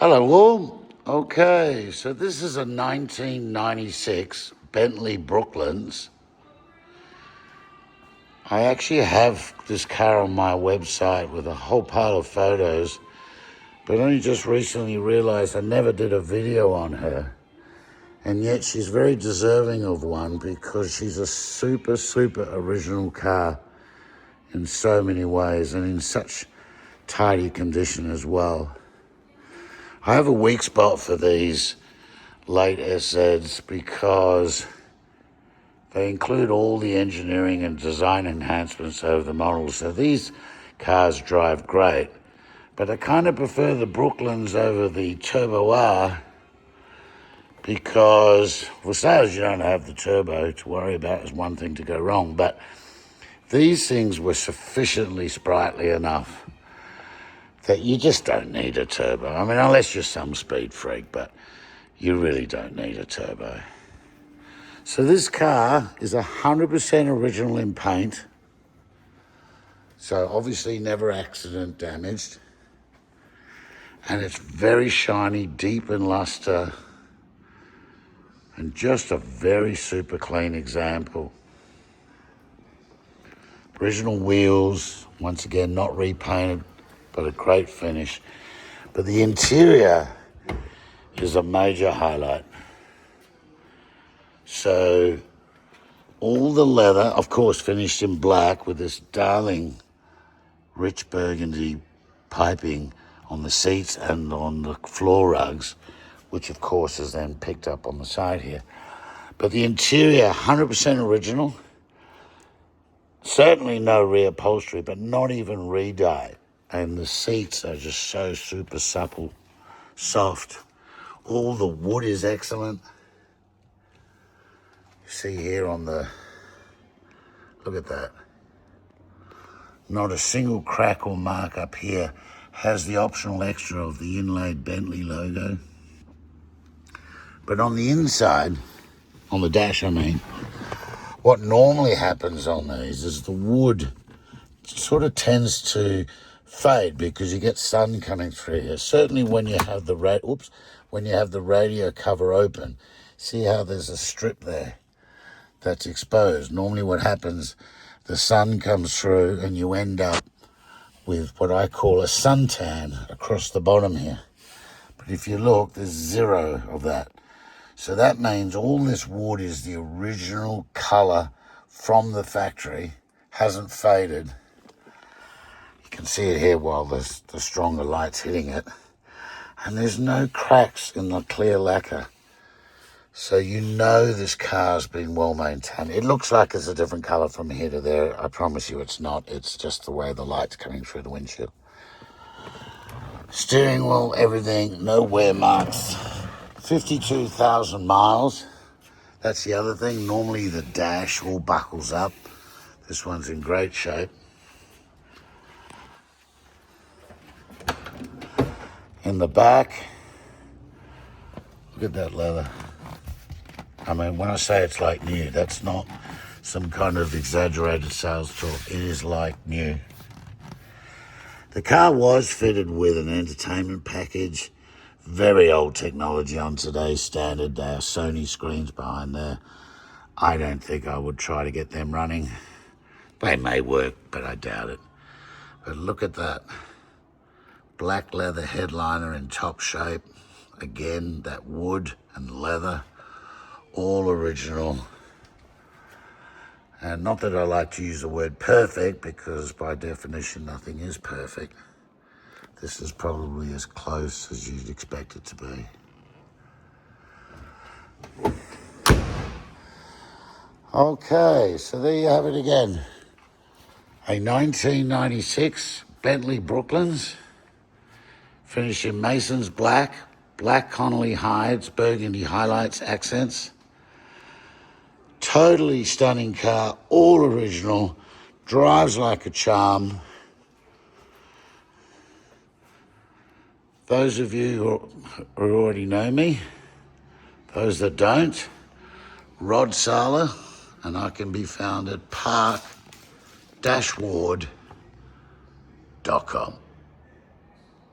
Hello all. Okay, so this is a 1996 Bentley Brooklands. I actually have this car on my website with a whole pile of photos, but only just recently realized I never did a video on her. And yet she's very deserving of one because she's a super original car in so many ways and in such tidy condition as well. I have a weak spot for these late SZs because they include all the engineering and design enhancements over the models. So these cars drive great, but I kind of prefer the Brooklands over the Turbo R because for sales you don't have the turbo to worry about. Is one thing to go wrong, but these things were sufficiently sprightly enough that you just don't need a turbo. I mean, unless you're some speed freak, but you really don't need a turbo. So this car is 100% original in paint. So obviously never accident damaged. And it's very shiny, deep in luster. And just a very super clean example. Original wheels, once again, not repainted, but a great finish. But the interior is a major highlight. So all the leather, of course, finished in black with this darling rich burgundy piping on the seats and on the floor rugs, which of course is then picked up on the side here. But the interior, 100% original. Certainly no reupholstery, but not even re-dye. And the seats are just so super supple, soft. All the wood is excellent. You see here on the, look at that. Not a single crack or mark up here. Has the optional extra of the inlaid Bentley logo. But on the inside, on the dash I mean, what normally happens on these is the wood sort of tends to fade because you get sun coming through here. Certainly when you have the radio cover open, see how there's a strip there that's exposed. Normally what happens, the sun comes through and you end up with what I call a suntan across the bottom here. But if you look, there's zero of that. So that means all this wood is the original color from the factory, hasn't faded. You can see it here while the stronger light's hitting it. And there's no cracks in the clear lacquer. So you know this car's been well maintained. It looks like it's a different color from here to there. I promise you it's not. It's just the way the light's coming through the windshield. Steering wheel, everything, no wear marks. 52,000 miles. That's the other thing. Normally the dash all buckles up. This one's in great shape. In the back, look at that leather. I mean, when I say it's like new, that's not some kind of exaggerated sales talk. It is like new. The car was fitted with an entertainment package. Very old technology on today's standard. They are Sony screens behind there. I don't think I would try to get them running. They may work, but I doubt it. But look at that. Black leather headliner in top shape. Again, that wood and leather, all original. And not that I like to use the word perfect, because by definition, nothing is perfect. This is probably as close as you'd expect it to be. Okay, so there you have it again. A 1996 Bentley Brooklands. Finished in Mason's black, black Connolly hides, burgundy highlights, accents. Totally stunning car, all original, drives like a charm. Those of you who already know me, those that don't, Rod Sala, and I can be found at park-ward.com.